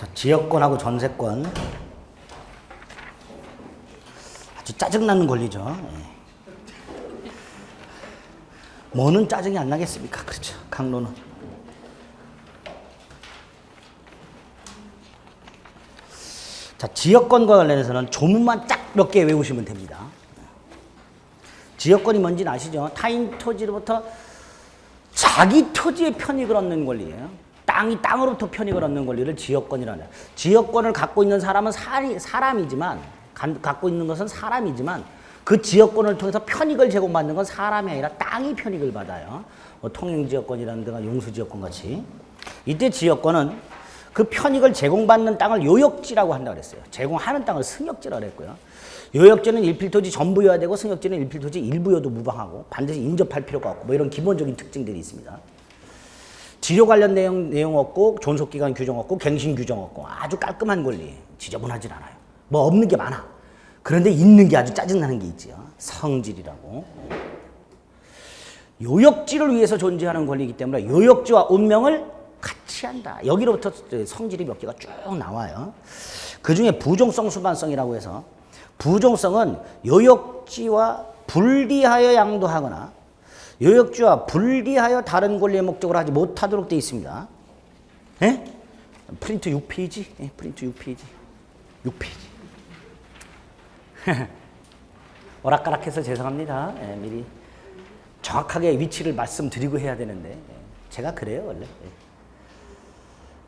자, 지역권하고 전세권. 아주 짜증나는 권리죠. 예. 뭐는 짜증이 안 나겠습니까? 그렇죠. 강론은. 자, 지역권과 관련해서는 조문만 딱 몇 개 외우시면 됩니다. 지역권이 뭔지는 아시죠? 타인 토지로부터 자기 토지의 편익을 얻는 권리예요. 땅이 땅으로부터 편익을 얻는 권리를 지역권이라는. 지역권을 갖고 있는 사람은 사람이지만, 갖고 있는 것은 사람이지만 그 지역권을 통해서 편익을 제공받는 건 사람이 아니라 땅이 편익을 받아요. 뭐 통행지역권이라는 데가 용수지역권 같이. 이때 지역권은 그 편익을 제공받는 땅을 요역지라고 한다고 그랬어요. 제공하는 땅을 승역지라고 했고요. 요역지는 일필토지 전부여야 되고 승역지는 일필토지 일부여도 무방하고 반드시 인접할 필요가 없고 뭐 이런 기본적인 특징들이 있습니다. 지료 관련 내용 없고 존속기간 규정 없고 갱신 규정 없고 아주 깔끔한 권리. 지저분하진 않아요. 뭐 없는 게 많아. 그런데 있는 게 아주 짜증나는 게 있지요. 성질이라고. 요역지를 위해서 존재하는 권리이기 때문에 요역지와 운명을 같이 한다. 여기로부터 성질이 몇 개가 쭉 나와요. 그중에 부종성 수반성이라고 해서 부종성은 요역지와 분리하여 양도하거나 요역지와 분리하여 다른 권리의 목적으로 하지 못하도록 되어 있습니다. 예? 프린트 6페이지? 예, 프린트 6페이지. 6페이지. 오락가락해서 죄송합니다. 예, 미리 정확하게 위치를 말씀드리고 해야 되는데 예, 제가 그래요 원래. 예.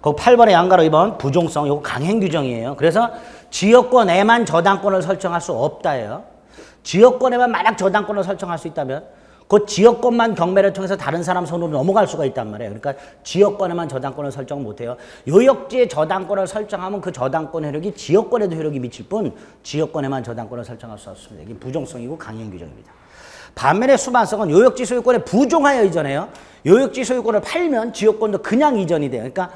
그 8번의 양가로 2번 부종성, 이거 강행 규정이에요. 그래서 지역권에만 저당권을 설정할 수 없다예요. 지역권에만 만약 저당권을 설정할 수 있다면 그 지역권만 경매를 통해서 다른 사람 손으로 넘어갈 수가 있단 말이에요. 그러니까 지역권에만 저당권을 설정 못해요. 요역지에 저당권을 설정하면 그 저당권 효력이 지역권에도 효력이 미칠 뿐 지역권에만 저당권을 설정할 수 없습니다. 이게 부종성이고 강행 규정입니다. 반면에 수반성은 요역지 소유권에 부종하여 이전해요. 요역지 소유권을 팔면 지역권도 그냥 이전이 돼요. 그러니까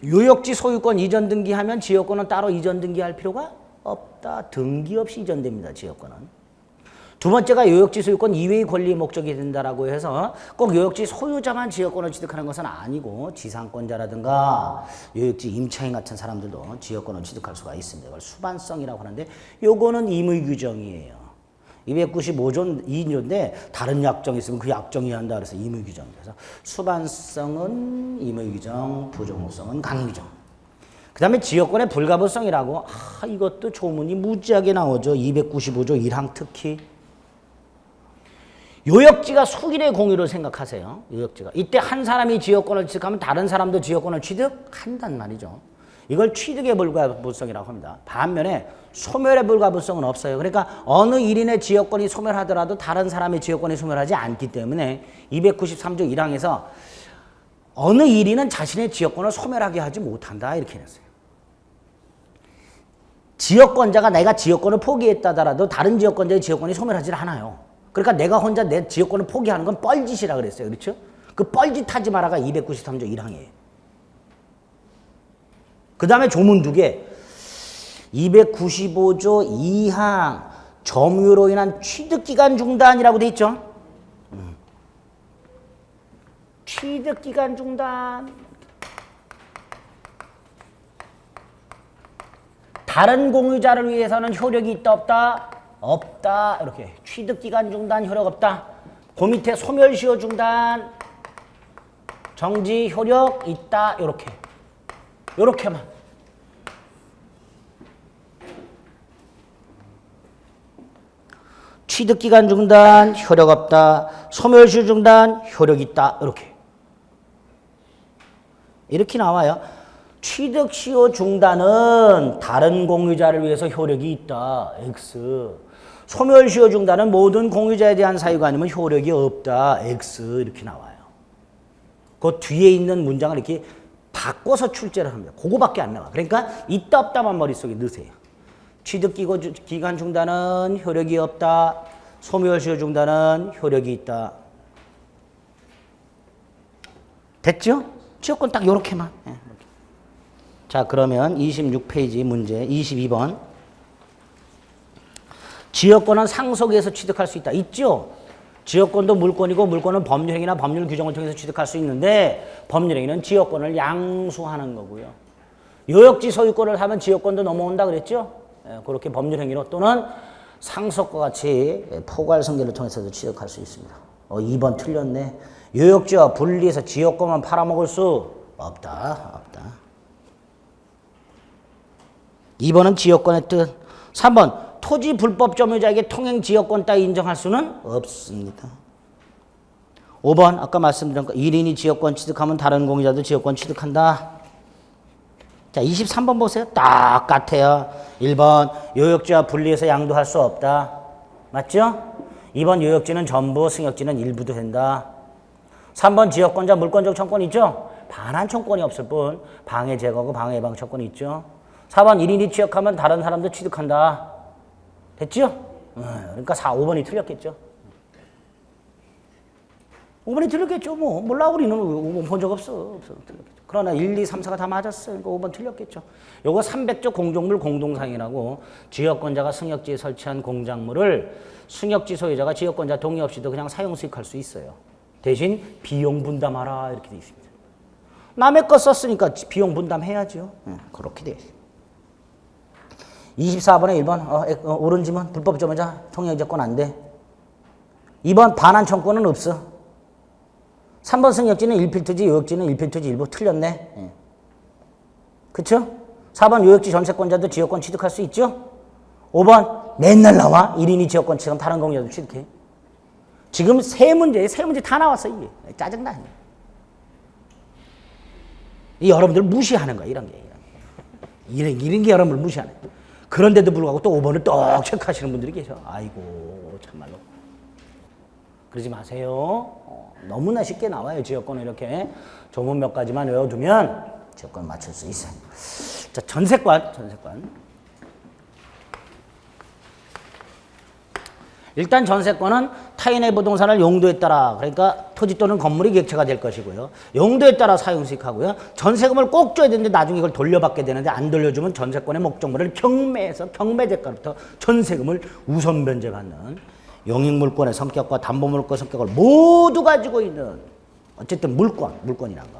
요역지 소유권 이전 등기하면 지역권은 따로 이전 등기할 필요가 없다. 등기 없이 이전됩니다. 지역권은. 두 번째가 요역지 소유권 이외의 권리의 목적이 된다라고 해서 꼭 요역지 소유자만 지역권을 취득하는 것은 아니고 지상권자라든가 요역지 임차인 같은 사람들도 지역권을 취득할 수가 있습니다. 이걸 수반성이라고 하는데 요거는 임의 규정이에요. 295조 2조인데 다른 약정이 있으면 그 약정이 한다 그래서 임의 규정. 그래서 수반성은 임의 규정, 부종성은 강의 규정. 그 다음에 지역권의 불가분성이라고 이것도 조문이 무지하게 나오죠. 295조 1항 특히. 요역지가 수일의 공유를 생각하세요. 요역지가. 이때 한 사람이 지역권을 취득하면 다른 사람도 지역권을 취득한단 말이죠. 이걸 취득의 불가분성이라고 합니다. 반면에 소멸의 불가분성은 없어요. 그러니까 어느 1인의 지역권이 소멸하더라도 다른 사람의 지역권이 소멸하지 않기 때문에 293조 1항에서 어느 1인은 자신의 지역권을 소멸하게 하지 못한다 이렇게 했어요. 지역권자가 내가 지역권을 포기했다더라도 다른 지역권자의 지역권이 소멸하지 않아요. 그러니까 내가 혼자 내 지역권을 포기하는 건 뻘짓이라 그랬어요. 그렇죠? 그 뻘짓하지 마라가 293조 1항이에요. 그 다음에 조문 두 개. 295조 2항 점유로 인한 취득기간 중단이라고 돼 있죠. 취득기간 중단. 다른 공유자를 위해서는 효력이 있다 없다? 없다. 이렇게 취득기간 중단 효력 없다. 그 밑에 소멸시효 중단 정지 효력 있다. 이렇게. 요렇게만. 취득기간 중단, 효력 없다. 소멸시효 중단, 효력 있다. 이렇게 나와요. 취득시효 중단은 다른 공유자를 위해서 효력이 있다. X. 소멸시효 중단은 모든 공유자에 대한 사유가 아니면 효력이 없다. X. 이렇게 나와요. 그 뒤에 있는 문장을 이렇게 바꿔서 출제를 합니다. 그거밖에 안 나와. 그러니까 있다 없다만 머릿속에 넣으세요. 취득기간 중단은 효력이 없다. 소멸시효 중단은 효력이 있다. 됐죠? 지역권 딱 요렇게만. 자, 그러면 26페이지 문제 22번. 지역권은 상속에서 취득할 수 있다. 있죠? 지역권도 물권이고 물권은 법률행위나 법률 규정을 통해서 취득할 수 있는데 법률행위는 지역권을 양수하는 거고요. 요역지 소유권을 하면 지역권도 넘어온다 그랬죠? 예, 그렇게 법률 행위로 또는 상속과 같이 포괄성계를 통해서도 취득할 수 있습니다. 2번 틀렸네. 요역지와 분리해서 지역권만 팔아먹을 수 없다. 2번은 지역권의 뜻. 3번 토지 불법 점유자에게 통행 지역권 따위 인정할 수는 없습니다. 5번 아까 말씀드린 거 1인이 지역권 취득하면 다른 공유자도 지역권 취득한다. 자 23번 보세요. 똑같아요. 1번 요역지와 분리해서 양도할 수 없다. 맞죠? 2번 요역지는 전부, 승역지는 일부도 된다. 3번 지역권자 물권적 청권 있죠? 반환 청권이 없을 뿐 방해 제거하고 방해 예방 청권이 있죠. 4번 1인이 취득하면 다른 사람도 취득한다. 됐죠? 그러니까 5번이 틀렸겠죠. 5번이 틀렸겠죠. 뭐 몰라 우리는 5번 본 적 없어. 틀렸겠죠. 그러나 1, 2, 3, 4가 다 맞았어요. 그러니까 5번 틀렸겠죠. 요거 300조 공종물 공동상이라고 지역권자가 승역지에 설치한 공작물을 승역지 소유자가 지역권자 동의 없이도 그냥 사용 수익할 수 있어요. 대신 비용 분담하라 이렇게 돼 있습니다. 남의 거 썼으니까 비용 분담해야죠. 그렇게 돼 있어요. 24번에 1번 옳은 지문 불법 점유자 통행제권 안 돼. 2번 반환 청구는 없어. 3번 승역지는 일필토지 요역지는 일필토지 일부 틀렸네. 그쵸? 4번 요역지 전세권자도 지역권 취득할 수 있죠? 5번 맨날 나와. 1인이 지역권 취득하면 다른 공유자도 취득해. 지금 세 문제 다 나왔어 이게. 짜증나. 이 여러분들 무시하는 거야 이런 게. 이런 게 여러분들 무시하는 거야. 그런데도 불구하고 또 5번을 똑 체크하시는 분들이 계셔. 아이고 참말로. 그러지 마세요. 너무나 쉽게 나와요. 지역권을 이렇게 조문 몇 가지만 외워두면 지역권 맞출 수 있어요. 자, 전세권. 일단 전세권은 타인의 부동산을 용도에 따라 그러니까 토지 또는 건물이 객체가 될 것이고요. 용도에 따라 사용 수익하고요. 전세금을 꼭 줘야 되는데 나중에 이걸 돌려받게 되는데 안 돌려주면 전세권의 목적물을 경매해서 경매대가부터 전세금을 우선 변제받는 용익물권의 성격과 담보물권 성격을 모두 가지고 있는 어쨌든 물권이란 거.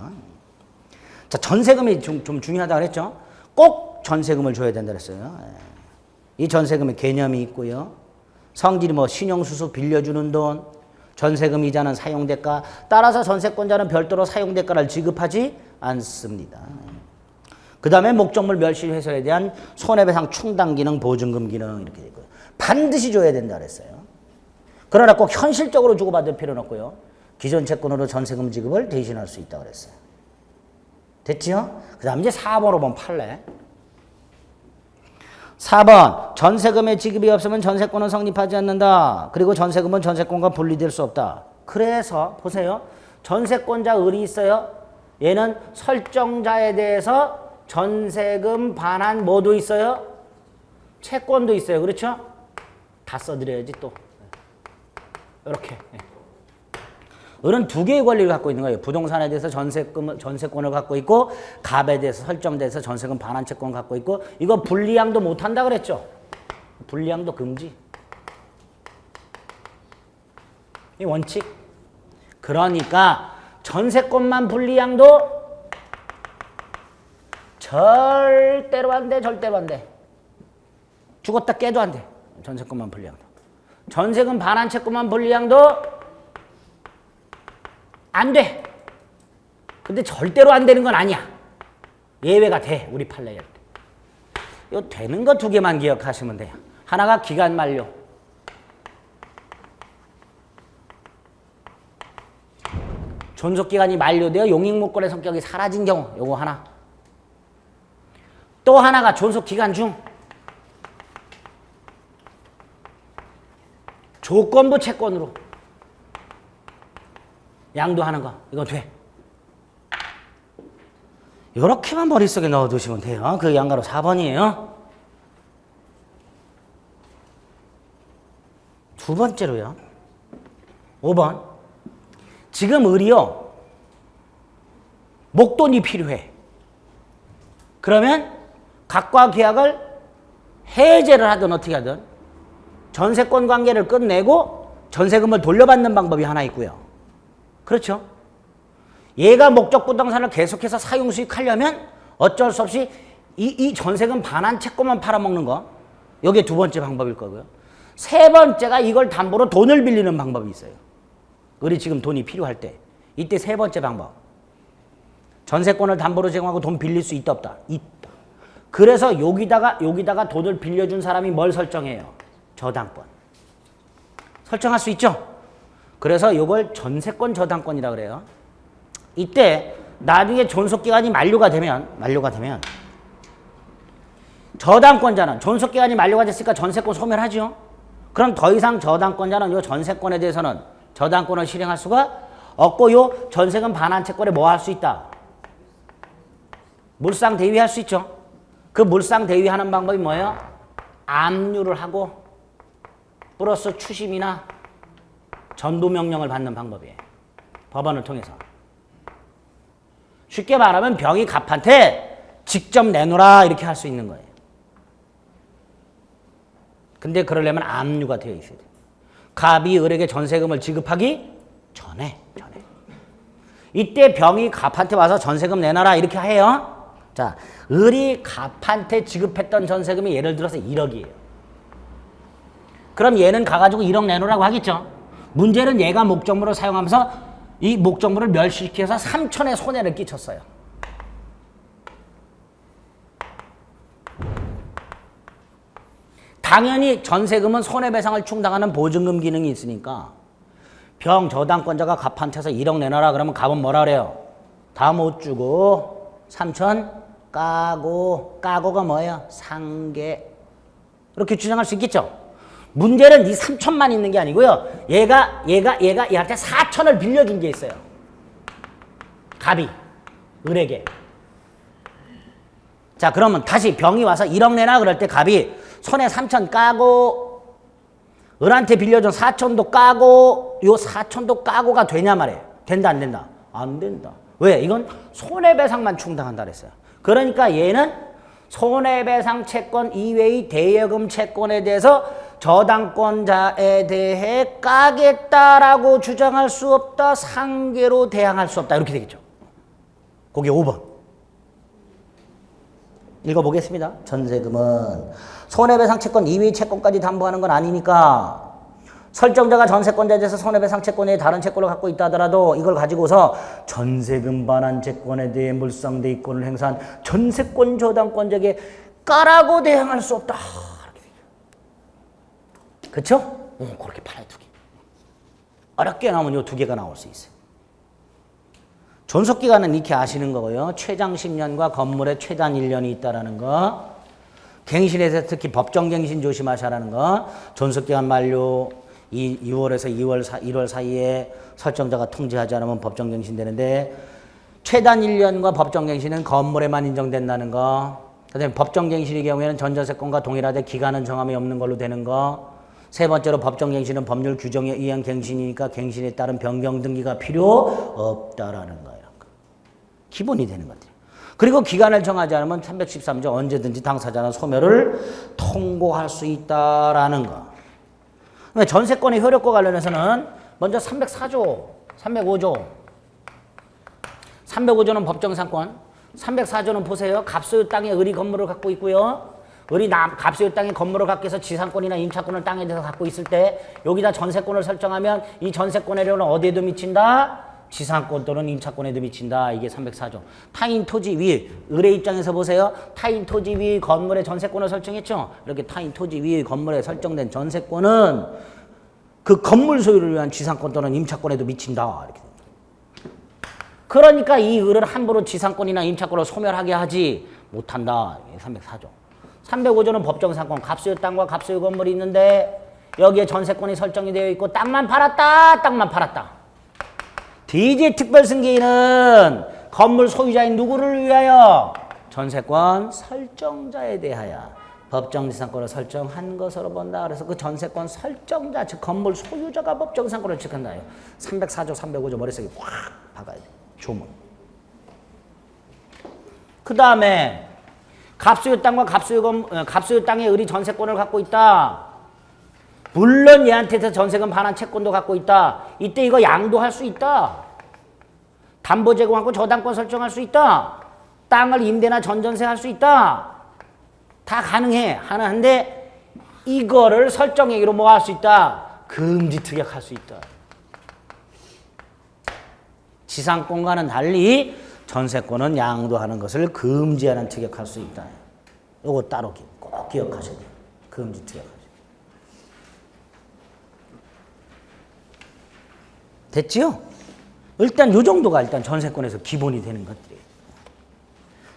자, 전세금이 좀 중요하다 그랬죠. 꼭 전세금을 줘야 된다 그랬어요. 이 전세금의 개념이 있고요. 성질이 신용수수 빌려주는 돈, 전세금 이자는 사용대가, 따라서 전세권자는 별도로 사용대가를 지급하지 않습니다. 그 다음에 목적물 멸실 훼손에 대한 손해배상 충당 기능, 보증금 기능 이렇게 되고요. 반드시 줘야 된다 그랬어요. 그러나 꼭 현실적으로 주고받을 필요는 없고요. 기존 채권으로 전세금 지급을 대신할 수 있다고 그랬어요. 됐죠? 그 다음 이제 4번, 5번 판례. 4번 전세금의 지급이 없으면 전세권은 성립하지 않는다. 그리고 전세금은 전세권과 분리될 수 없다. 그래서 보세요. 전세권자 을이 있어요. 얘는 설정자에 대해서 전세금 반환 뭐도 있어요? 채권도 있어요. 그렇죠? 다 써드려야지 또. 이렇게. 을은 두 개의 권리를 갖고 있는 거예요. 부동산에 대해서 전세권을 갖고 있고 갑에 대해서 설정돼서 전세금 반환 채권 갖고 있고 이거 분리양도 못한다 그랬죠. 분리양도 금지. 이 원칙. 그러니까 전세권만 분리양도 절대로 안 돼. 절대로 안 돼. 죽었다 깨도 안 돼. 전세권만 분리양도. 전세금 반환 채권만 분리양도 안 돼. 근데 절대로 안 되는 건 아니야. 예외가 돼. 우리 판례에. 이거 되는 거 두 개만 기억하시면 돼요. 하나가 기간 만료. 존속기간이 만료되어 용익물권의 성격이 사라진 경우. 요거 하나. 또 하나가 존속기간 중 조건부 채권으로 양도하는 거. 이거 돼. 이렇게만 머릿속에 넣어두시면 돼요. 그 양가로 4번이에요. 두 번째로요. 5번. 지금 을이요. 목돈이 필요해. 그러면 각과 계약을 해제를 하든 어떻게 하든 전세권 관계를 끝내고 전세금을 돌려받는 방법이 하나 있고요. 그렇죠? 얘가 목적 부동산을 계속해서 사용 수익하려면 어쩔 수 없이 이 전세금 반환 채권만 팔아먹는 거. 이게 두 번째 방법일 거고요. 세 번째가 이걸 담보로 돈을 빌리는 방법이 있어요. 우리 지금 돈이 필요할 때. 이때 세 번째 방법. 전세권을 담보로 제공하고 돈 빌릴 수 있다 없다? 있다. 그래서 여기다가 돈을 빌려준 사람이 뭘 설정해요? 저당권. 설정할 수 있죠? 그래서 이걸 전세권 저당권이라고 그래요. 이때 나중에 존속기간이 만료가 되면 저당권자는 존속기간이 만료가 됐으니까 전세권 소멸하죠. 그럼 더 이상 저당권자는 이 전세권에 대해서는 저당권을 실행할 수가 없고 이 전세금 반환 채권에 뭐 할 수 있다? 물상 대위할 수 있죠. 그 물상 대위하는 방법이 뭐예요? 압류를 하고 플러스 추심이나 전도명령을 받는 방법이에요. 법원을 통해서. 쉽게 말하면 병이 갑한테 직접 내놓으라 이렇게 할 수 있는 거예요. 근데 그러려면 압류가 되어 있어야 돼요. 갑이 을에게 전세금을 지급하기 전에. 이때 병이 갑한테 와서 전세금 내놔라 이렇게 해요. 자, 을이 갑한테 지급했던 전세금이 예를 들어서 1억이에요. 그럼 얘는 가가지고 1억 내놓으라고 하겠죠. 문제는 얘가 목적물을 사용하면서 이 목적물을 멸시시켜서 3천의 손해를 끼쳤어요. 당연히 전세금은 손해배상을 충당하는 보증금 기능이 있으니까 병 저당권자가 갑한테서 1억 내놔라 그러면 갑은 뭐라 그래요? 다 못 주고 3천 까고가 뭐예요? 상계. 이렇게 주장할 수 있겠죠? 문제는 이 3천만 있는 게 아니고요. 얘가 얘한테 4천을 빌려준 게 있어요. 갑이 을에게. 자, 그러면 다시 병이 와서 1억 내놔 그럴 때 갑이 손에 3천 까고 을한테 빌려준 4천도 까고 요 4천도 까고가 되냐 말이에요. 된다 안 된다? 안 된다. 왜? 이건 손해배상만 충당한다 그랬어요. 그러니까 얘는 손해배상 채권 이외의 대여금 채권에 대해서 저당권자에 대해 까겠다라고 주장할 수 없다. 상계로 대항할 수 없다. 이렇게 되겠죠. 그게 5번. 읽어보겠습니다. 전세금은 손해배상 채권 이외의 채권까지 담보하는 건 아니니까 설정자가 전세권자에 대해서 손해배상 채권에 다른 채권을 갖고 있다 하더라도 이걸 가지고서 전세금 반환 채권에 대해 물상대위권을 행사한 전세권 저당권자에게 까라고 대항할 수 없다. 그렇죠? 그렇게 팔아요. 두 개. 어렵게 나오면 이 두 개가 나올 수 있어요. 존속기간은 이렇게 아시는 거고요. 최장 10년과 건물의 최단 1년이 있다라는 거. 갱신에서 특히 법정갱신 조심하셔라는 거. 존속기간 만료 6월에서 1월 사이에 설정자가 통지하지 않으면 법정갱신 되는데 최단 1년과 법정갱신은 건물에만 인정된다는 거. 그다음에 법정갱신의 경우에는 전전세권과 동일하되 기간은 정함이 없는 걸로 되는 거. 세 번째로 법정갱신은 법률 규정에 의한 갱신이니까 갱신에 따른 변경 등기가 필요 없다라는 거예요. 기본이 되는 것들이에요. 그리고 기간을 정하지 않으면 313조 언제든지 당사자는 소멸을 통고할 수 있다라는 거. 전세권의 효력과 관련해서는 먼저 304조, 305조. 305조는 법정상권. 304조는 보세요. 갑소유 땅에 을이 건물을 갖고 있고요. 을이 갑소유 땅에 건물을 갖고 해서 지상권이나 임차권을 땅에 대해서 갖고 있을 때 여기다 전세권을 설정하면 이 전세권의 료는 어디에도 미친다? 지상권 또는 임차권에도 미친다. 이게 304조. 타인 토지 위, 을의 입장에서 보세요. 타인 토지 위 건물의 전세권을 설정했죠. 이렇게 타인 토지 위 건물에 설정된 전세권은 그 건물 소유를 위한 지상권 또는 임차권에도 미친다. 이렇게. 그러니까 이 을을 함부로 지상권이나 임차권을 소멸하게 하지 못한다. 304조. 305조는 법정상권, 갑소유 땅과 갑소유 건물이 있는데 여기에 전세권이 설정이 되어 있고 땅만 팔았다. DJ 특별승계인은 건물 소유자인 누구를 위하여? 전세권 설정자에 대하여 법정지상권을 설정한 것으로 본다. 그래서 그 전세권 설정자, 즉 건물 소유자가 법정지상권을 지킨다. 304조, 305조 머릿속에 확 박아야 돼. 조문. 그 다음에 갑소유 땅과 갑소유 땅에 을이 전세권을 갖고 있다. 물론 얘한테서 전세금 반환 채권도 갖고 있다. 이때 이거 양도할 수 있다. 담보 제공하고 저당권 설정할 수 있다. 땅을 임대나 전전세 할 수 있다. 다 가능해. 하나인데 이거를 설정행위로 뭐 할 수 있다? 금지 특약할 수 있다. 지상권과는 달리 전세권은 양도하는 것을 금지하는 특약할 수 있다. 요거 따로 꼭 기억하셔야 돼요. 금지 특약하죠. 됐지요? 일단 요 정도가 일단 전세권에서 기본이 되는 것들이에요.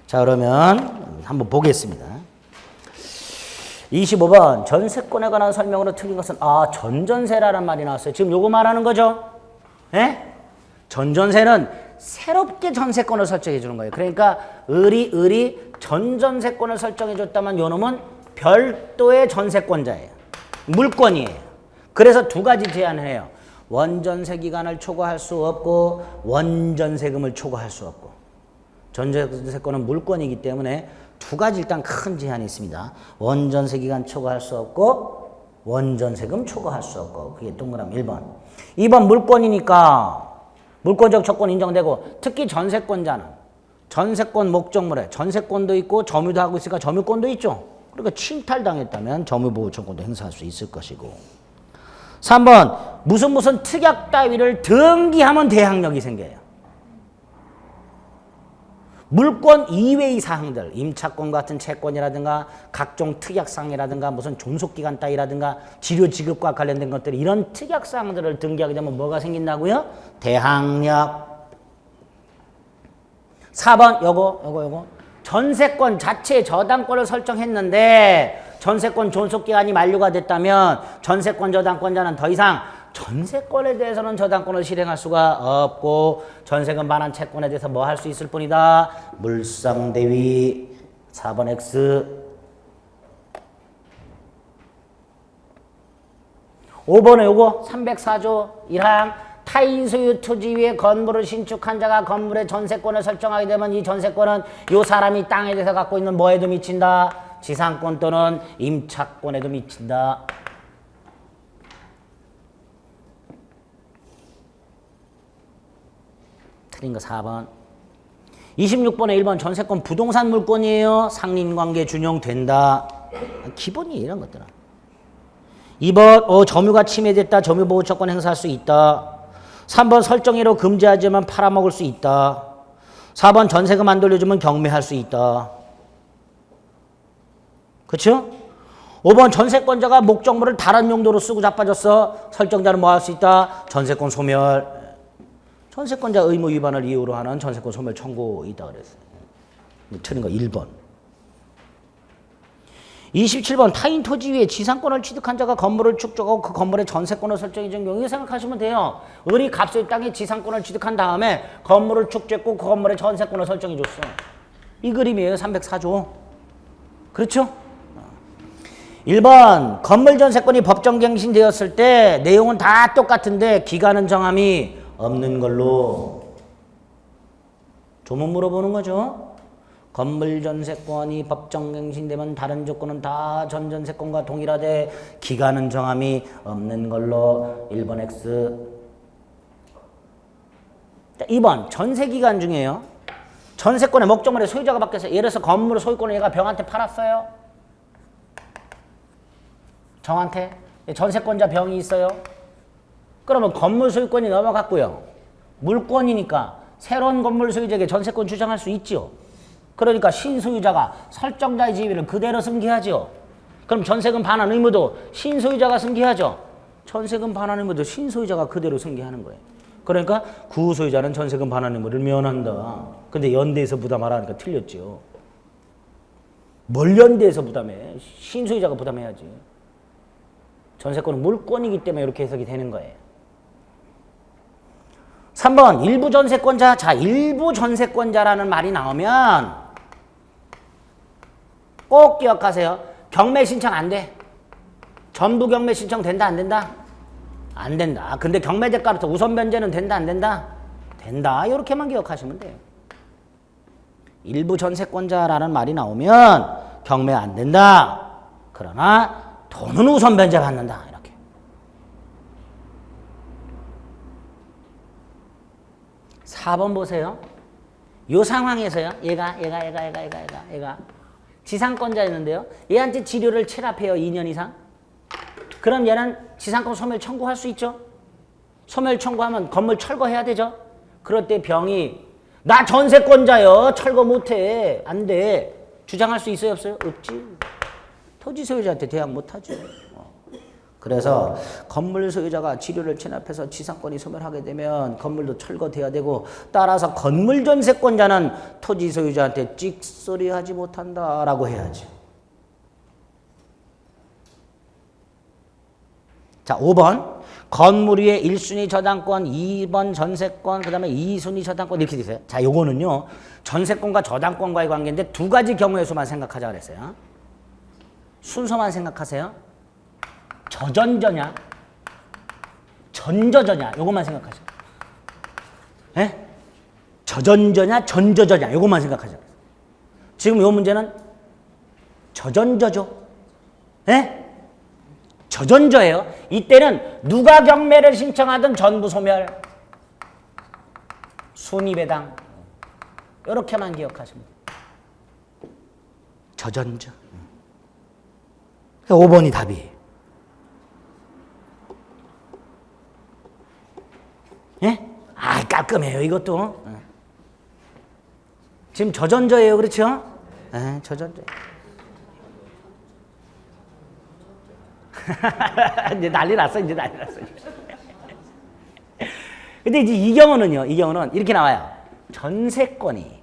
자, 그러면 한번 보겠습니다. 25번 전세권에 관한 설명으로 틀린 것은 전전세라는 말이 나왔어요. 지금 요거 말하는 거죠? 예? 전전세는 새롭게 전세권을 설정해 주는 거예요. 그러니까 을이 전전세권을 설정해 줬다면 요 놈은 별도의 전세권자예요. 물권이에요. 그래서 두 가지 제한을 해요. 원전세 기간을 초과할 수 없고 원전세금을 초과할 수 없고. 전전세권은 물권이기 때문에 두 가지 일단 큰 제한이 있습니다. 원전세 기간 초과할 수 없고 원전세금 초과할 수 없고. 그게 동그라미 1번. 2번 물권이니까 물권적 조건 인정되고 특히 전세권자는 전세권 목적물에 전세권도 있고 점유도 하고 있으니까 점유권도 있죠. 그러니까 침탈당했다면 점유보호권도 행사할 수 있을 것이고. 3번 무슨 특약 따위를 등기하면 대항력이 생겨요. 물권 이외의 사항들, 임차권 같은 채권이라든가 각종 특약사항이라든가 무슨 존속기간 따위라든가 치료 지급과 관련된 것들 이런 특약사항들을 등기하게 되면 뭐가 생긴다고요? 대항력. 4번 요거 전세권 자체의 저당권을 설정했는데 전세권 존속기간이 만료가 됐다면 전세권 저당권자는 더 이상 전세권에 대해서는 저당권을 실행할 수가 없고 전세금 반환 채권에 대해서 뭐 할 수 있을 뿐이다. 물상대위. 4번 X. 5번에 요거 304조 1항 타인 소유 토지 위에 건물을 신축한 자가 건물의 전세권을 설정하게 되면 이 전세권은 요 사람이 땅에 대해서 갖고 있는 뭐에도 미친다. 지상권 또는 임차권에도 미친다. 틀린 거 4번. 26번에 1번 전세권 부동산 물권이에요. 상린관계 준용된다. 기본이에요, 이런 것들은. 2번 점유가 침해됐다. 점유보호처권 행사할 수 있다. 3번 설정해로 금지하지만 팔아먹을 수 있다. 4번 전세금 안 돌려주면 경매할 수 있다. 그렇죠? 5번 전세권자가 목적물을 다른 용도로 쓰고 자빠졌어. 설정자는 뭐 할 수 있다? 전세권 소멸. 전세권자 의무 위반을 이유로 하는 전세권 소멸 청구이다 그랬어요. 틀린 거 1번. 27번 타인 토지 위에 지상권을 취득한 자가 건물을 축적하고 그 건물의 전세권을 설정해 준 경우에 생각하시면 돼요. 을이 값의 땅에 지상권을 취득한 다음에 건물을 축적했고 그 건물의 전세권을 설정해 줬어. 이 그림이에요. 304조. 그렇죠? 1번 건물 전세권이 법정갱신되었을 때 내용은 다 똑같은데 기간은 정함이 없는 걸로 조문 물어보는 거죠. 건물 전세권이 법정갱신되면 다른 조건은 다 전전세권과 동일하되 기간은 정함이 없는 걸로 1번 X. 2번 전세기간 중에요. 전세권의 목적물의 소유자가 바뀌어서 예를 들어서 건물 소유권을 얘가 병한테 팔았어요. 정한테. 전세권자 병이 있어요. 그러면 건물 소유권이 넘어갔고요. 물권이니까 새로운 건물 소유자에게 전세권 주장할 수 있죠. 그러니까 신소유자가 설정자의 지위를 그대로 승계하죠. 그럼 전세금 반환 의무도 신소유자가 승계하죠. 전세금 반환 의무도 신소유자가 그대로 승계하는 거예요. 그러니까 구소유자는 전세금 반환 의무를 면한다. 근데 연대에서 부담하라니까 틀렸죠. 뭘 연대에서 부담해? 신소유자가 부담해야지. 전세권은 물권이기 때문에 이렇게 해석이 되는 거예요. 3번 일부 전세권자. 자, 일부 전세권자라는 말이 나오면 꼭 기억하세요. 경매 신청 안 돼. 전부 경매 신청 된다 안 된다? 안 된다. 근데 경매 대가로부터 우선 변제는 된다 안 된다? 된다. 이렇게만 기억하시면 돼요. 일부 전세권자라는 말이 나오면 경매 안 된다. 그러나 돈은 우선 변제 받는다. 이렇게. 4번 보세요. 요 상황에서요. 얘가 지상권자였는데요. 얘한테 지료를 체납해요. 2년 이상. 그럼 얘는 지상권 소멸 청구할 수 있죠. 소멸 청구하면 건물 철거해야 되죠. 그럴 때 병이 나 전세권자요. 철거 못해. 안 돼. 주장할 수 있어요? 없어요? 없지. 토지 소유자한테 대항 못하죠. 그래서 건물 소유자가 지료를 체납해서 지상권이 소멸하게 되면 건물도 철거돼야 되고 따라서 건물 전세권자는 토지 소유자한테 찍소리 하지 못한다라고 해야지. 자, 5번. 건물 위에 1순위 저당권, 2번 전세권, 그 다음에 2순위 저당권 이렇게 되세요. 자, 요거는요. 전세권과 저당권과의 관계인데 두 가지 경우의 수만 생각하자 그랬어요. 순서만 생각하세요. 저전저냐, 전저저냐, 요것만 생각하세요. 예? 저전저냐, 전저저냐, 요것만 생각하세요. 지금 요 문제는 저전저죠. 예? 저전저예요. 이때는 누가 경매를 신청하든 전부 소멸, 순위배당, 요렇게만 기억하시면 돼요. 저전저. 5번이 답이에요. 예? 아, 깔끔해요, 이것도. 지금 저전저예요, 그렇죠? 예, 저전저. 이제 난리 났어, 이제 난리 났어. 근데 이제 이 경우는요, 이 경우는 이렇게 나와요. 전세권이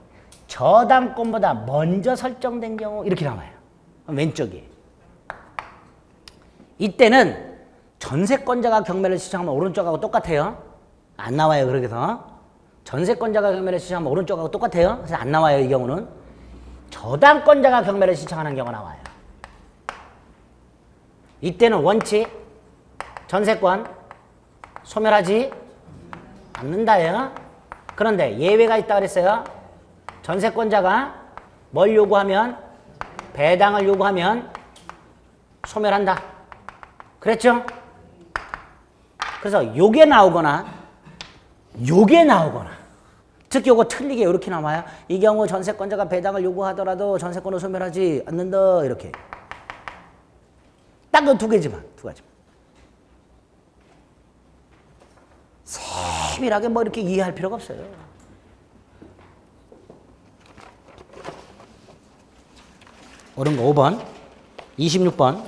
저당권보다 먼저 설정된 경우, 이렇게 나와요. 왼쪽이. 이때는 전세권자가 경매를 신청하면 오른쪽하고 똑같아요. 안 나와요, 그렇게 해서. 전세권자가 경매를 신청하면 오른쪽하고 똑같아요. 그래서 안 나와요, 이 경우는. 저당권자가 경매를 신청하는 경우가 나와요. 이때는 원칙, 전세권 소멸하지 않는다요. 그런데 예외가 있다 그랬어요. 전세권자가 뭘 요구하면, 배당을 요구하면 소멸한다. 그랬죠? 그래서 요게 나오거나 특히 요거 틀리게 이렇게 나와요. 이 경우 전세권자가 배당을 요구하더라도 전세권을 소멸하지 않는다. 이렇게. 딱 그 두 가지만. 세밀하게 뭐 이렇게 이해할 필요가 없어요. 옳은 거 5번. 26번.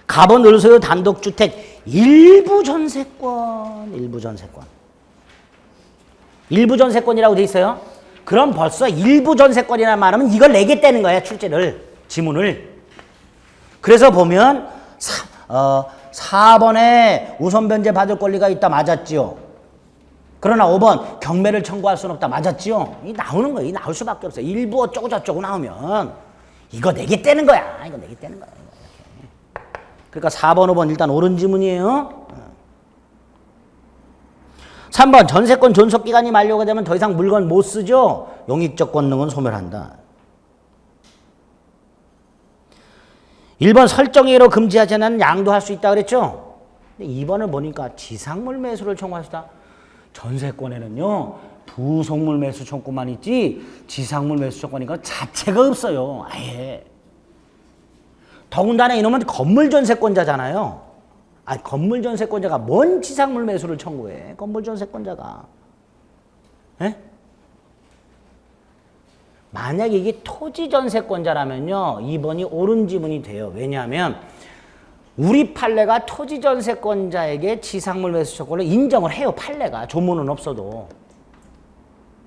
가본 을소유 단독주택 일부 전세권. 일부 전세권이라고 돼 있어요. 그럼 벌써 일부 전세권이라는 말하면 이걸 내겠다는 거야, 출제를, 지문을. 그래서 보면 4번에 우선 변제 받을 권리가 있다, 맞았지요. 그러나 5번 경매를 청구할 수는 없다, 맞았지요. 이 나오는 거예요. 이 나올 수밖에 없어요. 일부 어쩌고 저쩌고 나오면 이거 내겠다는 거야. 그러니까 4번, 5번 일단 옳은 지문이에요. 3번 전세권 존속기간이 만료가 되면 더 이상 물건 못 쓰죠. 용익적 권능은 소멸한다. 1번 설정예로 금지하지 않은 양도할 수 있다 그랬죠. 근데 2번을 보니까 지상물 매수를 청구할 수 있다. 전세권에는요 부속물 매수 청구만 있지 지상물 매수 청구는 거 자체가 없어요. 아예. 더군다나 이놈은 건물 전세권자잖아요. 건물 전세권자가 뭔 지상물 매수를 청구해? 건물 전세권자가. 에? 만약에 이게 토지 전세권자라면요. 2번이 옳은 지문이 돼요. 왜냐하면 우리 판례가 토지 전세권자에게 지상물 매수 청구를 인정을 해요. 판례가. 조문은 없어도.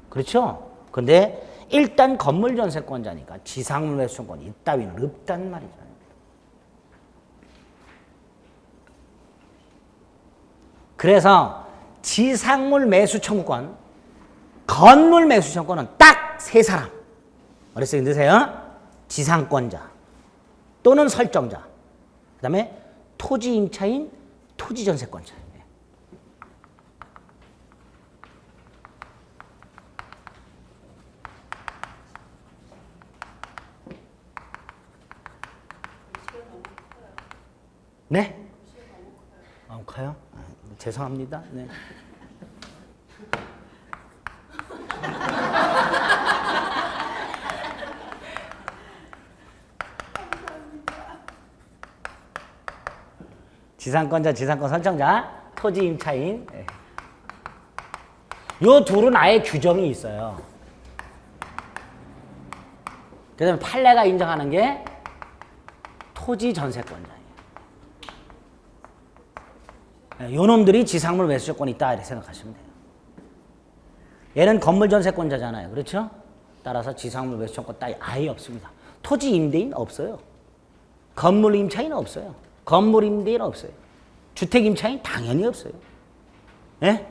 그렇죠? 근데 일단 건물 전세권자니까 지상물 매수 청구는 이따위는 없단 말이죠. 그래서 지상물 매수 청구권, 건물 매수 청구권은 딱 세 사람. 머릿속에 넣으세요. 지상권자 또는 설정자. 그 다음에 토지 임차인, 토지 전세권자. 네? 너무 커요? 죄송합니다. 네. 지상권자, 지상권 설정자, 토지 임차인. 요 둘은 아예 규정이 있어요. 그 다음에 판례가 인정하는 게 토지 전세권자예요. 요 놈들이 지상물 매수 조건이 있다 이렇게 생각하시면 돼요. 얘는 건물 전세권자잖아요. 그렇죠? 따라서 지상물 매수 조건 따위 아예 없습니다. 토지 임대인 없어요. 건물 임차인 없어요. 건물 임대인 없어요. 주택 임차인 당연히 없어요. 예?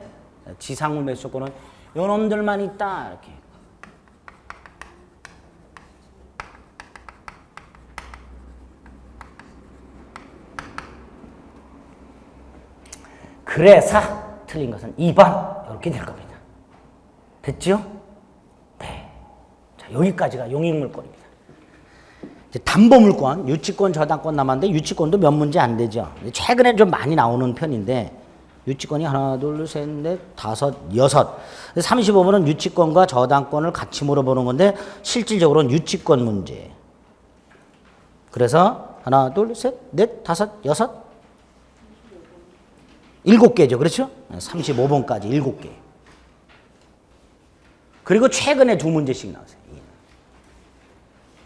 지상물 매수 조건은 요 놈들만 있다 이렇게. 그래서 틀린 것은 2번 이렇게 될 겁니다. 됐죠? 네. 자, 여기까지가 용익물권입니다. 이제 담보물권, 유치권, 저당권 남았는데 유치권도 몇 문제 안 되죠. 최근에 좀 많이 나오는 편인데 유치권이 하나, 둘, 셋, 넷, 다섯, 여섯. 35번은 유치권과 저당권을 같이 물어보는 건데 실질적으로는 유치권 문제. 그래서 하나, 둘, 셋, 넷, 다섯, 여섯. 7개죠. 그렇죠? 35번까지 7개. 그리고 최근에 2문제씩 나왔어요.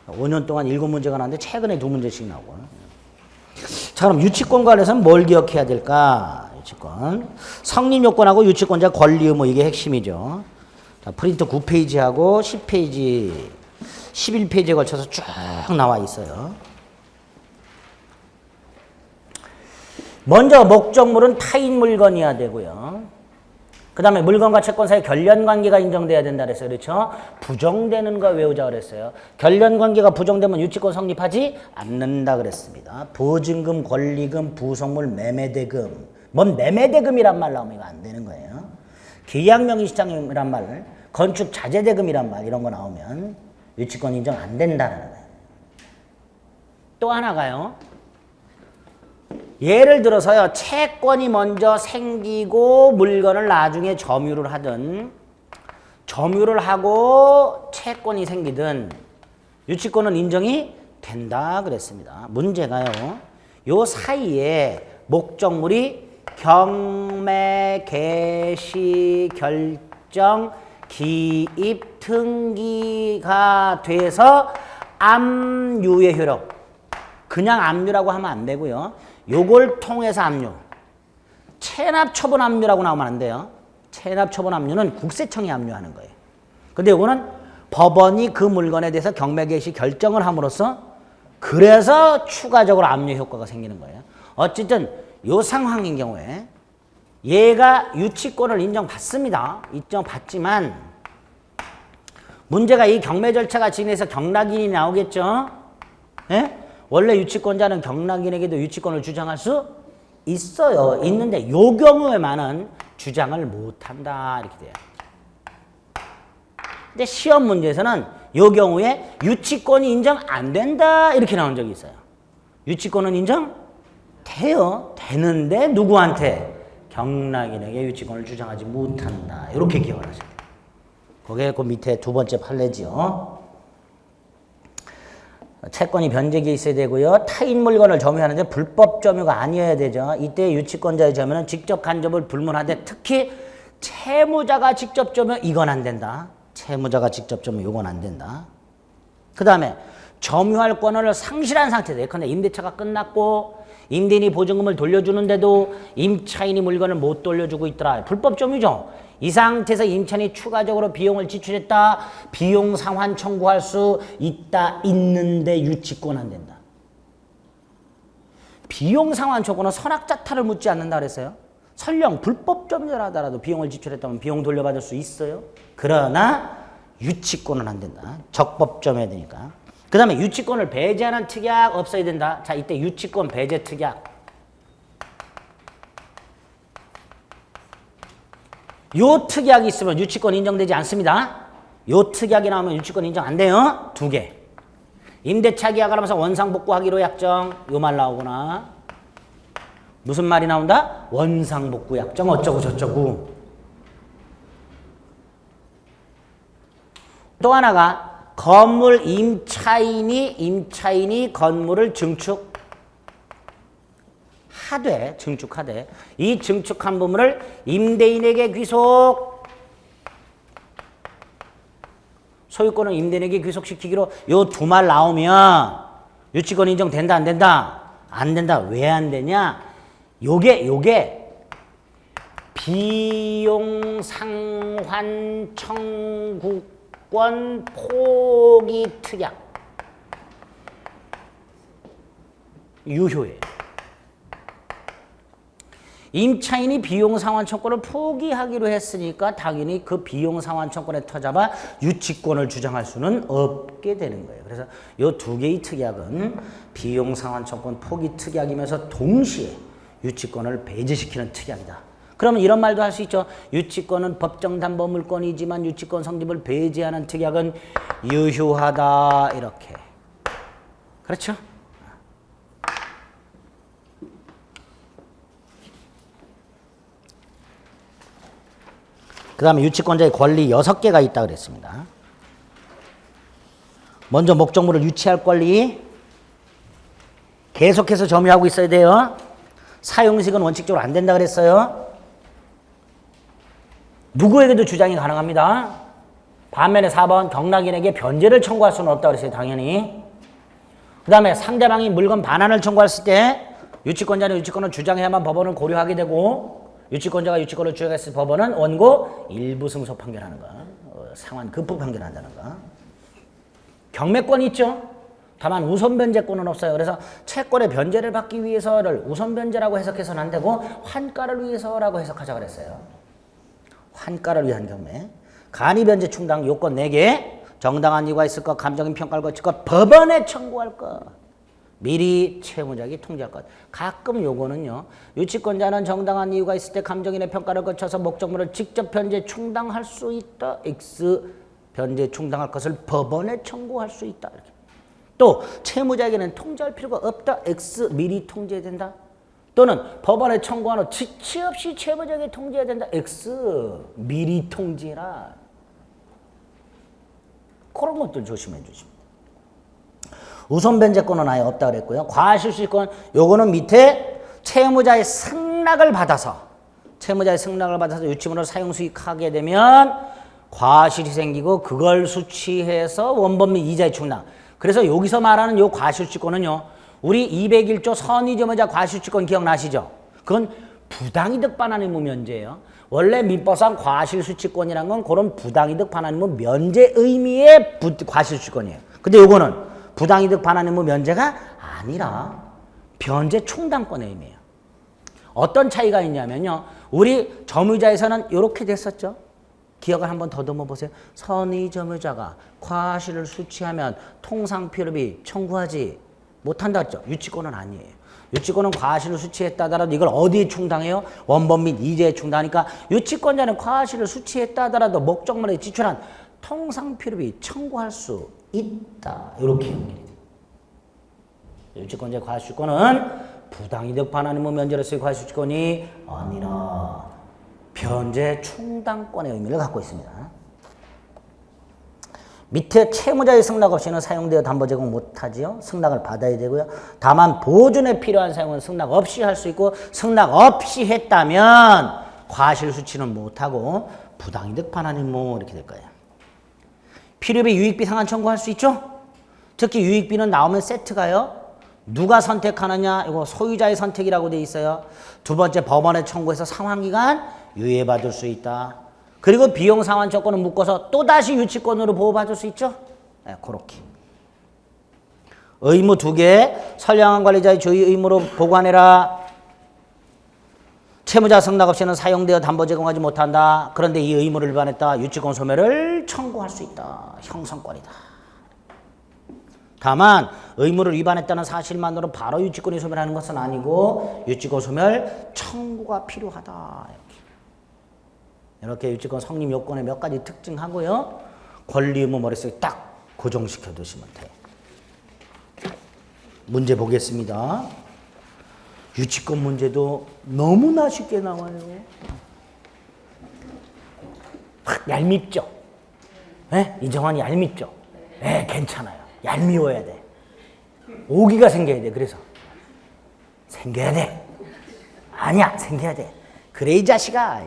5년 동안 7문제가 나왔는데 최근에 2문제씩 나오고. 자, 그럼 유치권 관련해서는 뭘 기억해야 될까? 유치권. 성립요건하고 유치권자 권리 의무 이게 핵심이죠. 자, 프린트 9페이지하고 10페이지, 11페이지에 걸쳐서 쭉 나와 있어요. 먼저 목적물은 타인 물건이어야 되고요. 그 다음에 물건과 채권 사이에 결련관계가 인정돼야 된다 그랬어요. 그렇죠? 부정되는 거 외우자 그랬어요. 결련관계가 부정되면 유치권 성립하지 않는다 그랬습니다. 보증금, 권리금, 부속물, 매매대금. 뭔 매매대금이란 말 나오면 이거 안 되는 거예요. 계약명의시장이란 말, 건축자재대금이란 말 이런 거 나오면 유치권 인정 안 된다는 거예요. 또 하나가요. 예를 들어서요, 채권이 먼저 생기고 물건을 나중에 점유를 하든, 점유를 하고 채권이 생기든, 유치권은 인정이 된다 그랬습니다. 문제가요, 요 사이에 목적물이 경매, 개시, 결정, 기입, 등기가 돼서 압류의 효력. 그냥 압류라고 하면 안 되고요. 요걸 통해서 압류. 체납 처분 압류라고 나오면 안 돼요. 체납 처분 압류는 국세청이 압류하는 거예요. 근데 요거는 법원이 그 물건에 대해서 경매 개시 결정을 함으로써 그래서 추가적으로 압류 효과가 생기는 거예요. 어쨌든 요 상황인 경우에 얘가 유치권을 인정받습니다. 인정받지만 문제가 이 경매 절차가 진행해서 경락인이 나오겠죠. 예? 원래 유치권자는 경락인에게도 유치권을 주장할 수 있어요. 있는데 요 경우에만은 주장을 못한다 이렇게 돼요. 근데 시험 문제에서는 요 경우에 유치권이 인정 안 된다 이렇게 나온 적이 있어요. 유치권은 인정돼요. 되는데 누구한테? 경락인에게 유치권을 주장하지 못한다. 이렇게 기억을 하셔야 돼요. 그게 그 밑에 두 번째 판례지요. 채권이 변제기에 있어야 되고요. 타인 물건을 점유하는데 불법 점유가 아니어야 되죠. 이때 유치권자의 점유는 직접 간접을 불문하되 특히 채무자가 직접 점유 이건 안 된다. 채무자가 직접 점유 이건 안 된다. 그 다음에 점유할 권한을 상실한 상태다. 예컨대 임대차가 끝났고 임대인이 보증금을 돌려주는데도 임차인이 물건을 못 돌려주고 있더라. 불법 점유죠. 이 상태에서 임차인이 추가적으로 비용을 지출했다. 비용 상환 청구할 수 있다. 있는데 유치권 안 된다. 비용 상환 청구는 선악자탈을 묻지 않는다 그랬어요. 설령 불법 점유하더라도 비용을 지출했다면 비용 돌려받을 수 있어요. 그러나 유치권은 안 된다. 적법 점유해야 되니까. 그 다음에 유치권을 배제하는 특약 없어야 된다. 자, 이때 유치권 배제 특약. 요 특약이 있으면 유치권 인정되지 않습니다. 요 특약이 나오면 유치권 인정 안 돼요. 2개. 임대차 계약을 하면서 원상복구하기로 약정. 요 말 나오거나. 무슨 말이 나온다? 원상복구 약정 어쩌고 저쩌고. 또 하나가 건물 임차인이 건물을 증축 증축하되 이 증축한 부분을 임대인에게 귀속, 소유권을 임대인에게 귀속시키기로 요 두 말 나오면 유치권 인정된다 안 된다? 안 된다. 왜 안 되냐? 요게 비용 상환 청구권 포기 특약 유효예요. 임차인이 비용 상환 청구권을 포기하기로 했으니까 당연히 그 비용 상환 청구권에 터잡아 유치권을 주장할 수는 없게 되는 거예요. 그래서 이 두 개의 특약은 비용 상환 청구권 포기 특약이면서 동시에 유치권을 배제시키는 특약이다. 그러면 이런 말도 할 수 있죠. 유치권은 법정 담보 물권이지만 유치권 성립을 배제하는 특약은 유효하다. 이렇게. 그렇죠? 그 다음에 유치권자의 권리 6개가 있다 그랬습니다. 먼저 목적물을 유치할 권리. 계속해서 점유하고 있어야 돼요. 사용식은 원칙적으로 안 된다 그랬어요. 누구에게도 주장이 가능합니다. 반면에 4번 경락인에게 변제를 청구할 수는 없다고 그랬어요. 당연히. 그 다음에 상대방이 물건 반환을 청구했을 때 유치권자는 유치권을 주장해야만 법원을 고려하게 되고 유치권자가 유치권을 주장했을 때 법원은 원고 일부 승소 판결하는 거, 상환 급부 판결한다는 거. 경매권이 있죠. 다만 우선 변제권은 없어요. 그래서 채권의 변제를 받기 위해서를 우선 변제라고 해석해서는 안 되고 환가를 위해서라고 해석하자 그랬어요. 환가를 위한 경매. 간이 변제 충당 요건 4개. 정당한 이유가 있을 것, 감정인 평가를 거칠 것, 법원에 청구할 것. 미리 채무자에게 통지할 것. 가끔 요거는요. 유치권자는 정당한 이유가 있을 때 감정인의 평가를 거쳐서 목적물을 직접 변제 충당할 수 있다. X 변제 충당할 것을 법원에 청구할 수 있다. 이렇게. 또 채무자에게는 통지할 필요가 없다. X 미리 통지해야 된다. 또는 법원에 청구한 후 지체 없이 채무자에게 통지해야 된다. X 미리 통지해라. 그런 것들 조심해 주십니다. 우선 변제권은 아예 없다 그랬고요. 과실수익권 요거는 밑에 채무자의 승낙을 받아서 유치물을 사용 수익하게 되면 과실이 생기고 그걸 수취해서 원본 및 이자의 충당. 그래서 여기서 말하는 요 과실수익권은요. 우리 201조 선의점유자 과실수익권 기억나시죠? 그건 부당이득 반환 의무 면제예요. 원래 민법상 과실수취권이란 건 그런 부당이득 반환 의무 면제 의미의 과실수취권이에요. 근데 요거는 부당이득 반환 의무 면제가 아니라 변제 충당권의 의미예요. 어떤 차이가 있냐면요. 우리 점유자에서는 이렇게 됐었죠. 기억을 한번 더듬어 보세요. 선의점유자가 과실을 수취하면 통상필요비 청구하지 못한다 했죠. 유치권은 아니에요. 유치권은 과실을 수취했다 하더라도 이걸 어디에 충당해요? 원본 및 이자에 충당하니까 유치권자는 과실을 수취했다 하더라도 목적물에 지출한 통상필요비 청구할 수 있다. 이렇게 연결이 돼요. 유치권자의 과실권은 부당이득 반환 의무 면제로서의 과실권이 아니라 변제 충당권의 의미를 갖고 있습니다. 밑에 채무자의 승낙 없이는 사용되어 담보 제공 못하지요. 승낙을 받아야 되고요. 다만 보존에 필요한 사용은 승낙 없이 할 수 있고 승낙 없이 했다면 과실 수취는 못하고 부당이득 반환 의무 이렇게 될 거예요. 필요비 유익비 상환 청구할 수 있죠. 특히 유익비는 나오면 세트가요. 누가 선택하느냐 이거 소유자의 선택이라고 돼 있어요. 두 번째 법원에 청구해서 상환기간 유예받을 수 있다. 그리고 비용 상환 조건을 묶어서 또다시 유치권으로 보호받을 수 있죠. 네, 그렇게. 의무 2개. 선량한 관리자의 주의 의무로 보관해라. 채무자 승낙 없이는 사용되어 담보 제공하지 못한다. 그런데 이 의무를 위반했다. 유치권 소멸을 청구할 수 있다. 형성권이다. 다만 의무를 위반했다는 사실만으로 바로 유치권이 소멸하는 것은 아니고 유치권 소멸 청구가 필요하다. 이렇게 유치권 성립 요건의 몇 가지 특징하고요. 권리 의무 머릿속에 딱 고정시켜 두시면 돼요. 문제 보겠습니다. 유치권 문제도 너무나 쉽게 나와요. 막 얄밉죠? 네? 이정환이 얄밉죠? 네, 괜찮아요. 얄미워야 돼. 오기가 생겨야 돼. 그래서 생겨야 돼. 아니야, 생겨야 돼. 그래 이 자식아.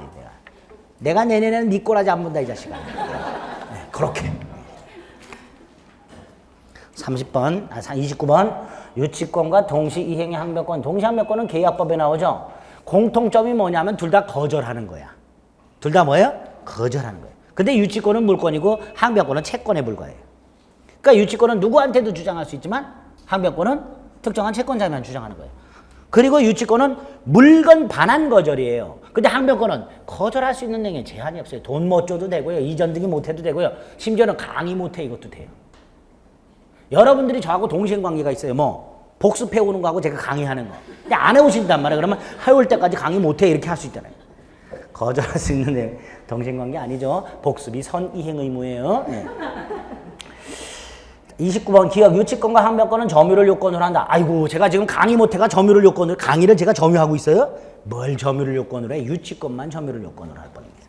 내가 내년에는 네 꼬라지 안 본다 이 자식아. 네, 그렇게. 30번, 29번 유치권과 동시이행의 항변권. 동시항변권은 계약법에 나오죠. 공통점이 뭐냐면 둘 다 거절하는 거야. 둘 다 뭐예요? 거절하는 거예요. 근데 유치권은 물권이고 항변권은 채권에 불과해요. 그러니까 유치권은 누구한테도 주장할 수 있지만 항변권은 특정한 채권자만 주장하는 거예요. 그리고 유치권은 물건 반환 거절이에요. 근데 항변권은 거절할 수 있는 내용에 제한이 없어요. 돈 못 줘도 되고요. 이전 등기 못 해도 되고요. 심지어는 강의 못 해 이것도 돼요. 여러분들이 저하고 동시행관계가 있어요. 뭐 복습해 오는 거하고 제가 강의하는 거. 근데 안 해오신단 말이에요. 그러면 해올 때까지 강의 못 해 이렇게 할 수 있잖아요. 거절할 수 있는데 동시행관계 아니죠. 복습이 선이행 의무예요. 네. 29번 기억 유치권과 항변권은 점유를 요건으로 한다. 아이고 제가 지금 강의 못해가 점유를 요건으로 강의를 제가 점유하고 있어요? 뭘 점유를 요건으로 해? 유치권만 점유를 요건으로 할 뻔입니다.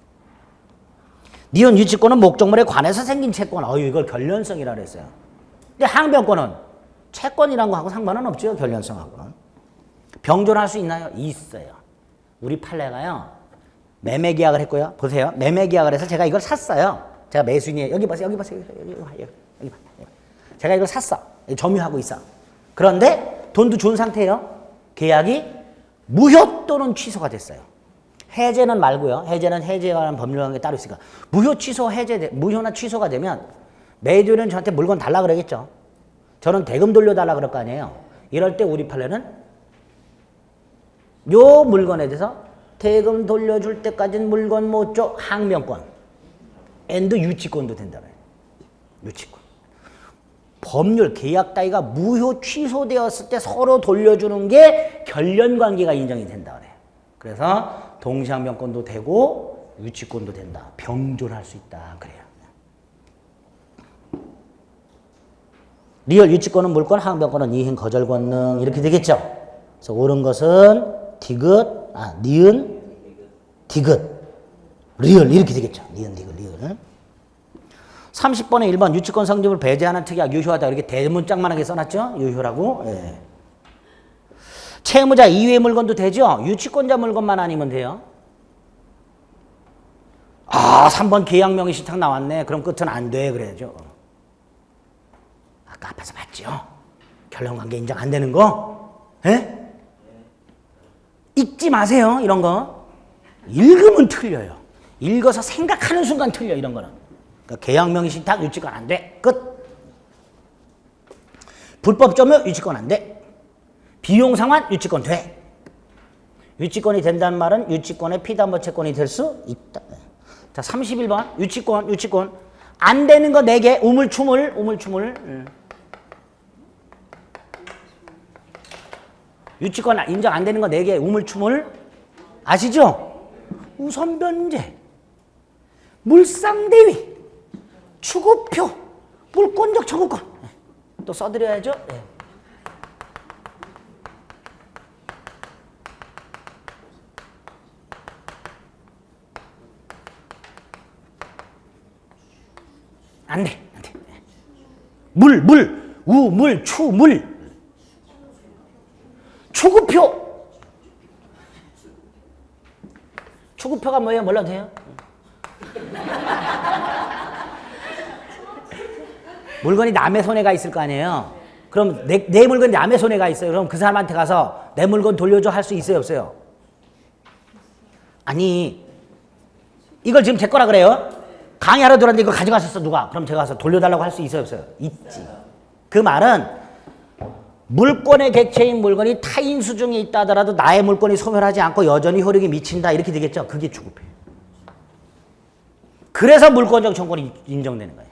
니은 유치권은 목적물에 관해서 생긴 채권. 이걸 결련성이라 그랬어요. 근데 항변권은 채권이란 거하고 상관은 없죠. 결련성하고는. 병존할 수 있나요? 있어요. 우리 판례가요. 매매 계약을 했고요. 보세요. 매매 계약을 해서 제가 이걸 샀어요. 제가 매수인이에요. 여기 보세요. 여기 보세요. 여기 봐. 제가 이걸 샀어. 점유하고 있어. 그런데 돈도 준 상태예요. 계약이 무효 또는 취소가 됐어요. 해제는 말고요. 해제는 해제에 관한 법률관계 따로 있으니까. 무효 취소 해제 무효나 취소가 되면 매도인은 저한테 물건 달라 그러겠죠. 저는 대금 돌려달라 그럴 거 아니에요. 이럴 때 우리 판례는 요 물건에 대해서 대금 돌려줄 때까지는 물건 못 줘. 항변권. 앤드 유치권도 된다는 거예요. 유치권. 법률 계약 따위가 무효 취소되었을 때 서로 돌려주는 게 결련관계가 인정이 된다 그래요. 그래서 동시항변권도 되고 유치권도 된다. 병존할 수 있다 그래요. 리얼 유치권은 물권, 항변권은 이행 거절 권능 이렇게 되겠죠. 그래서 옳은 것은 디귿, 니은, 디귿, 리얼 이렇게 되겠죠. 니은, 디귿, 리얼. 30번에 1번 유치권 성립을 배제하는 특약 유효하다 이렇게 대문짝만하게 써놨죠. 유효라고. 예. 채무자 이외의 물건도 되죠. 유치권자 물건만 아니면 돼요. 3번 계약명의 신탁 나왔네. 그럼 끝은 안 돼 그래야죠. 아까 앞에서 봤죠. 결론관계 인정 안 되는 거. 예? 읽지 마세요. 이런 거. 읽으면 틀려요. 읽어서 생각하는 순간 틀려 이런 거는. 그러니까 계약명의 신탁 유치권 안 돼. 끝. 불법 점유 유치권 안 돼. 비용 상환 유치권 돼. 유치권이 된다는 말은 유치권의 피담보 채권이 될 수 있다. 자, 31번 유치권 안 되는 거 4개 우물추물 유치권 인정 안 되는 거 4개 우물추물 아시죠? 우선변제 물상대위 추구표 물권적 청구권 또 써드려야죠. 네. 안 돼. 우물, 추구표. 추구표가 뭐예요? 몰라도 돼요? 물건이 남의 손에 가 있을 거 아니에요? 그럼 내 물건이 남의 손에 가 있어요. 그럼 그 사람한테 가서 내 물건 돌려줘 할 수 있어요? 없어요? 아니, 이걸 지금 제 거라 그래요? 강의하러 들었는데 이거 가져가셨어 누가? 그럼 제가 가서 돌려달라고 할 수 있어요 없어요? 있지. 그 말은 물권의 객체인 물건이 타인 수중에 있다 하더라도 나의 물건이 소멸하지 않고 여전히 효력이 미친다 이렇게 되겠죠. 그게 주급이에요. 그래서 물권적 청구권이 인정되는 거예요.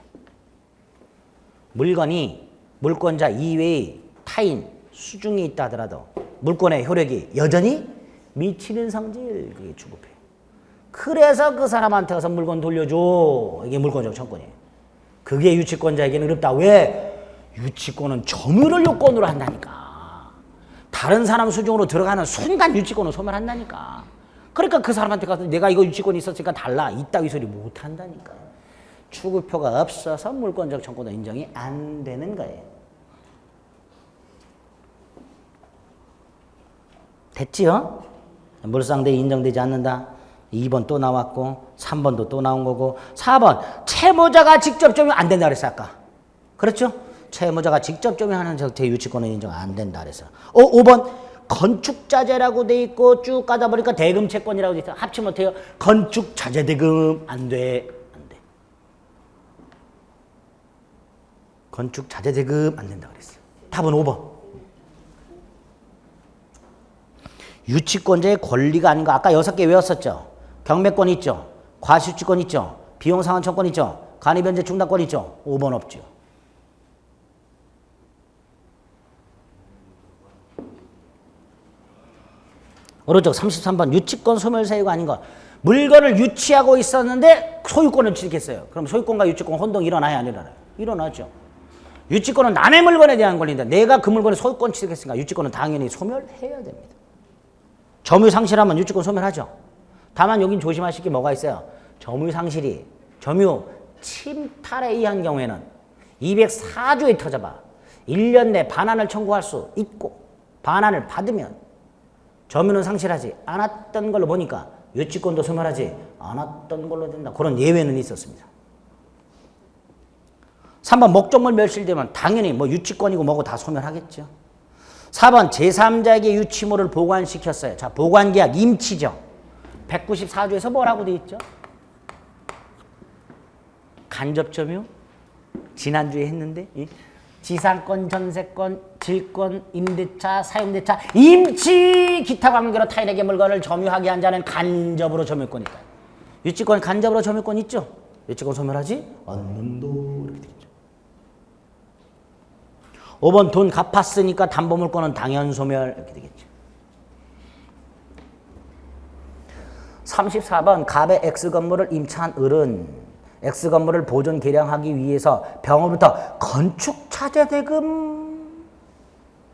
물건이 물권자 이외의 타인 수중에 있다 하더라도 물권의 효력이 여전히 미치는 성질 그게 주급이에요. 그래서 그 사람한테 가서 물건 돌려줘. 이게 물권적 청구권이에요. 그게 유치권자에게는 어렵다. 왜? 유치권은 점유를 요건으로 한다니까. 다른 사람 수중으로 들어가는 순간 유치권을 소멸한다니까. 그러니까 그 사람한테 가서 내가 이거 유치권이 있었으니까 달라. 이따위 소리 못 한다니까. 추구표가 없어서 물권적 청구는 인정이 안 되는 거예요. 됐지요? 물상대에 인정되지 않는다. 2번 또 나왔고 3번도 또 나온 거고 4번 채무자가 직접 점유 안 된다 그랬어 아까. 그렇죠? 채무자가 직접 점유하는 형태 유치권은 인정 안 된다 그랬어. 5번 건축자재라고 돼 있고 쭉 가다 보니까 대금채권이라고 돼 있어. 합치면 어때요? 건축자재대금 안 돼. 안 돼. 건축자재대금 안 된다 그랬어. 답은 5번. 유치권자의 권리가 아닌가. 아까 6개 외웠었죠. 경매권 있죠. 과시유치권 있죠. 비용상환청권 있죠. 간이변제 중단권 있죠. 5번 없죠. 오른쪽 33번 유치권 소멸사유가 아닌 것. 물건을 유치하고 있었는데 소유권을 취득했어요. 그럼 소유권과 유치권 혼동 일어나야 안 일어나요? 일어나죠. 유치권은 남의 물건에 대한 권리인데 내가 그 물건에 소유권 취득했으니까 유치권은 당연히 소멸해야 됩니다. 점유 상실하면 유치권 소멸하죠. 다만 여긴 조심하실 게 뭐가 있어요. 점유 상실이 점유 침탈에 의한 경우에는 204조에 터져봐 1년 내 반환을 청구할 수 있고 반환을 받으면 점유는 상실하지 않았던 걸로 보니까 유치권도 소멸하지 않았던 걸로 된다. 그런 예외는 있었습니다. 3번 목적물 멸실되면 당연히 뭐 유치권이고 뭐고 다 소멸하겠죠. 4번 제3자에게 유치물을 보관시켰어요. 자, 보관계약 임치죠. 194조에서 뭐라고 돼 있죠? 간접점유 지난주에 했는데 지상권, 전세권, 질권, 임대차, 사용대차, 임치, 기타 관계로 타인에게 물건을 점유하게 한 자는 간접으로 점유권 있다. 유치권 간접으로 점유권 있죠? 유치권 소멸하지 않는다. 이렇게 되겠죠. 5번 돈 갚았으니까 담보물권은 당연 소멸 이렇게 되겠죠. 34번 갑의 X건물을 임차한 을은 X건물을 보존 개량하기 위해서 병으로부터 건축자재대금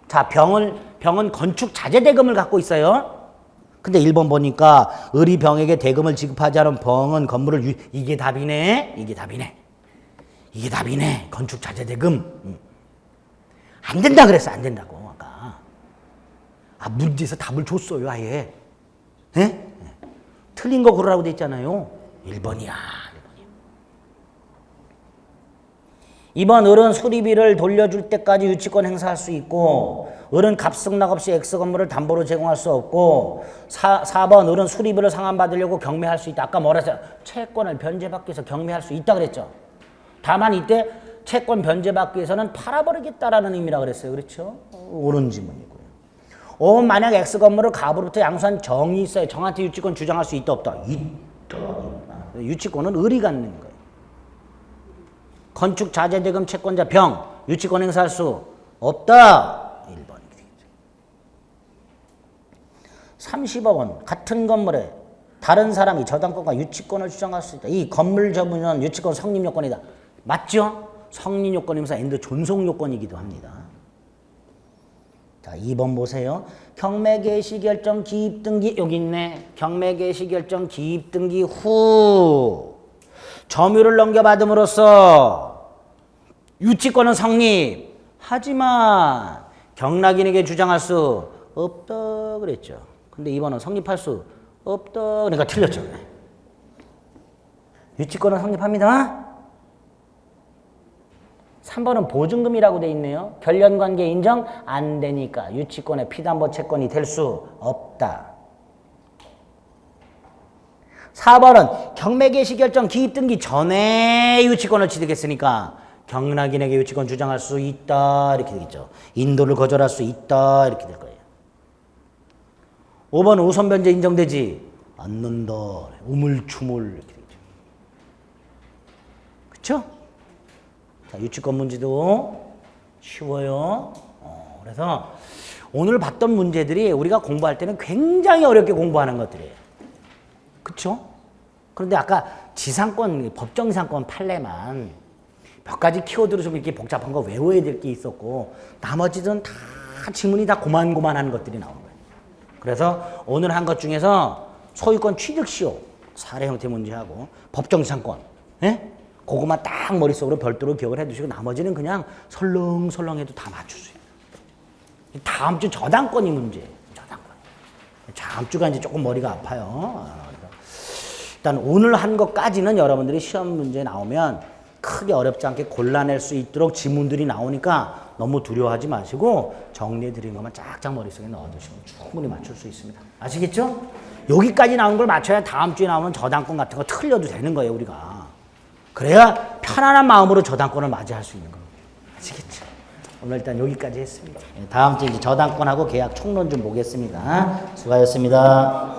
자 병은 건축자재대금을 갖고 있어요. 근데 1번 보니까 을이 병에게 대금을 지급하지 않은 병은 건물을 이게 답이네. 이게 답이네. 이게 답이네. 건축자재대금 안 된다 그랬어. 안 된다고 아까. 문제에서 답을 줬어요 아예. 네? 틀린 거 고르라고 돼 있잖아요. 1번이야. 2번 을은 수리비를 돌려줄 때까지 유치권 행사할 수 있고 을은 값승낙 없이 X건물을 담보로 제공할 수 없고 4번 을은 수리비를 상환받으려고 경매할 수 있다. 아까 뭐라 했어요? 채권을 변제받기 위해서 경매할 수 있다 그랬죠. 다만 이때 채권 변제받기 위해서는 팔아버리겠다라는 의미라 그랬어요. 그렇죠? 옳은 지문이고요. 5번 만약 X건물을 갑으로부터 양수한 정이 있어요. 정한테 유치권 주장할 수 있다 없다? 있다. 유치권은 을이 갖는 거예요. 건축자재대금 채권자 병 유치권 행사할 수 없다. 1번. 30억 같은 건물에 다른 사람이 저당권과 유치권을 주장할 수 있다. 이 건물 점유는 유치권 성립요건이다. 맞죠? 성립요건이면서 엔드 존속요건이기도 합니다. 자, 2번 보세요. 경매 개시 결정 기입 등기 여기 있네. 경매 개시 결정 기입 등기 후 점유를 넘겨받음으로써 유치권은 성립. 하지만 경락인에게 주장할 수 없다 그랬죠. 근데 2번은 성립할 수 없다. 그러니까 틀렸죠. 유치권은 성립합니다. 3번은 보증금이라고 돼 있네요. 결련관계 인정 안 되니까 유치권의 피담보 채권이 될 수 없다. 4번은 경매 개시 결정 기입 등기 전에 유치권을 취득했으니까 경락인에게 유치권 주장할 수 있다 이렇게 되겠죠. 인도를 거절할 수 있다 이렇게 될 거예요. 5번은 우선 변제 인정되지 않는다. 우물추물 이렇게 되겠죠. 그렇죠? 자, 유치권 문제도 쉬워요. 그래서 오늘 봤던 문제들이 우리가 공부할 때는 굉장히 어렵게 공부하는 것들이에요. 그렇죠? 그런데 아까 지상권, 법정지상권 판례만 몇 가지 키워드로 좀 이렇게 복잡한 거 외워야 될 게 있었고 나머지는 다 지문이 다 고만고만한 것들이 나오는 거예요. 그래서 오늘 한 것 중에서 소유권 취득시효 사례 형태 문제하고 법정지상권 그거만 딱 머릿속으로 별도로 기억을 해두시고 나머지는 그냥 설렁설렁 해도 다 맞출 수 있어요. 다음 주 저당권이 문제예요. 저당권. 다음 주가 이제 조금 머리가 아파요. 일단 오늘 한 것까지는 여러분들이 시험 문제 나오면 크게 어렵지 않게 골라낼 수 있도록 지문들이 나오니까 너무 두려워하지 마시고 정리해 드린 것만 쫙쫙 머릿속에 넣어두시면 충분히 맞출 수 있습니다. 아시겠죠? 여기까지 나온 걸 맞춰야 다음 주에 나오는 저당권 같은 거 틀려도 되는 거예요, 우리가. 그래야 편안한 마음으로 저당권을 맞이할 수 있는 겁니다. 아시겠죠? 오늘 일단 여기까지 했습니다. 다음 주에 이제 저당권하고 계약 총론 좀 보겠습니다. 수고하셨습니다.